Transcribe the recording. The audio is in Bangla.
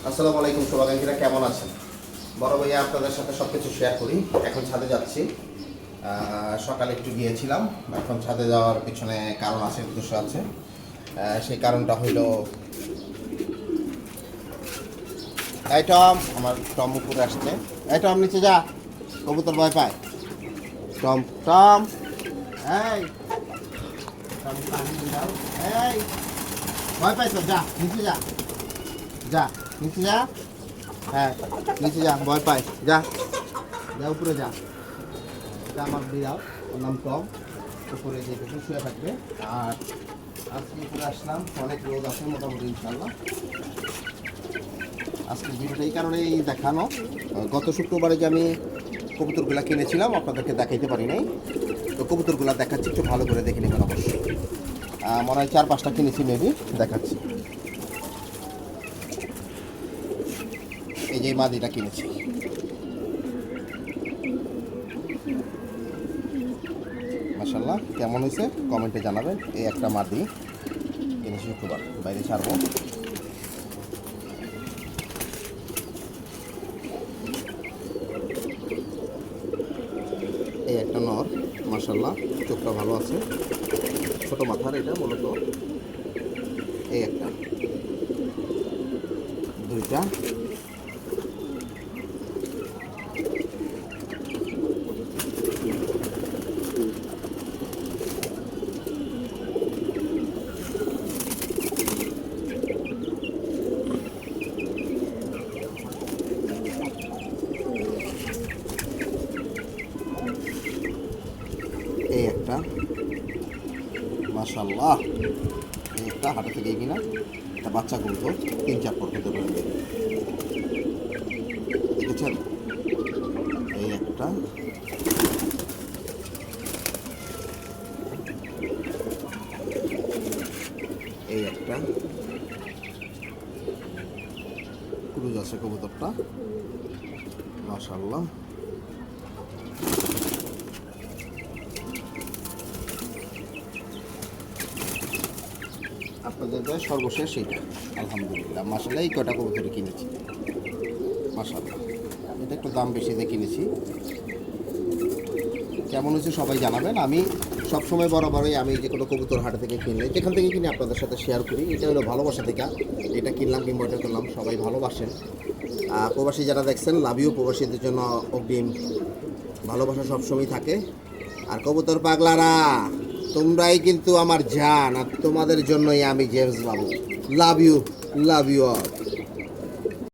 আসসালামু আলাইকুম শুভাকাঙ্ক্ষীরা, কেমন আছেন? বড় ভাইয়া আপনাদের সাথে সব কিছু শেয়ার করি। এখন ছাদে যাচ্ছি। সকালে একটু গিয়েছিলাম, এখন ছাদে যাওয়ার পিছনে কারণ আছে, উদ্দেশ্য আছে। সেই কারণটা হইল এই টম, আমার টম উপরে আসছে। এই টম নিচে যা, কবুতর ভয় পায়। টম টম এই টম, পানি দিয়ে দাও। এই ভয় পাইছ, যা নিচে যা, যা নিচে যা। হ্যাঁ নিচে যা, ভয় পাই, যা যা উপরে যা। এটা আমার বিড়াল, ওর নাম টম। উপরে যেটুকু শুয়ে থাকবে। আর আজকে উপরে আসলাম, অনেক রোদ আছে মোটামুটি ইনশাল্লাহ। আজকের ভিডিওটা এই কারণেই দেখানো, গত শুক্রবারে যে আমি কবুতরগুলা কিনেছিলাম আপনাদেরকে দেখাইতে পারি নাই। তো কবুতরগুলা দেখাচ্ছি, একটু ভালো করে দেখে নেবেন অবশ্যই। মনে হয় 4-5টা কিনেছি, মেবি দেখাচ্ছি। এই যে মাদিটা কিনেছি, মাশাআল্লাহ। কেমন হয়েছে কমেন্টে জানাবেন। এই একটা মাদি কিনেছি শুক্রবার, বাইরে ছাড়বো। এই একটা নর, মাশাআল্লাহ, চোখটা ভালো আছে, ছোট মাথার এটা মূলত। এই একটা, দুইটা, এই একটা, মাশাআল্লাহ। এই একটা হাটে থেকে কিনা একটা বাচ্চা কবুতর, 3-4 পর হতে পারে, দেখেছেন? এই একটা, এই একটা ক্রুজ আছে কবুতরটা, মাশাআল্লাহ। আপনাদের সর্বশেষ এইটা, আলহামদুলিল্লাহ, মাশাআল্লাহ। এই কটা কবুতর কিনেছি, মাশাআল্লাহ। এটা একটু দাম বেশি দিয়ে কিনেছি। কেমন হয়েছে সবাই জানাবেন। আমি সবসময় বরাবরই আমি যে কোনো কবুতর হাট থেকে কিনলে, যেখান থেকে কিনে আপনাদের সাথে শেয়ার করি। এটা হলো ভালোবাসা থেকে এটা কিনলাম কিংবা এটা করলাম। সবাই ভালোবাসেন। প্রবাসী যারা দেখছেন, লাভ ইউ। প্রবাসীদের জন্য অগ্রিম ভালোবাসা সবসময় থাকে। আর কবুতর পাগলারা, তোমরাই কিন্তু আমার জান, আর তোমাদের জন্যই আমি জেমস বাবু। Love you, love you all.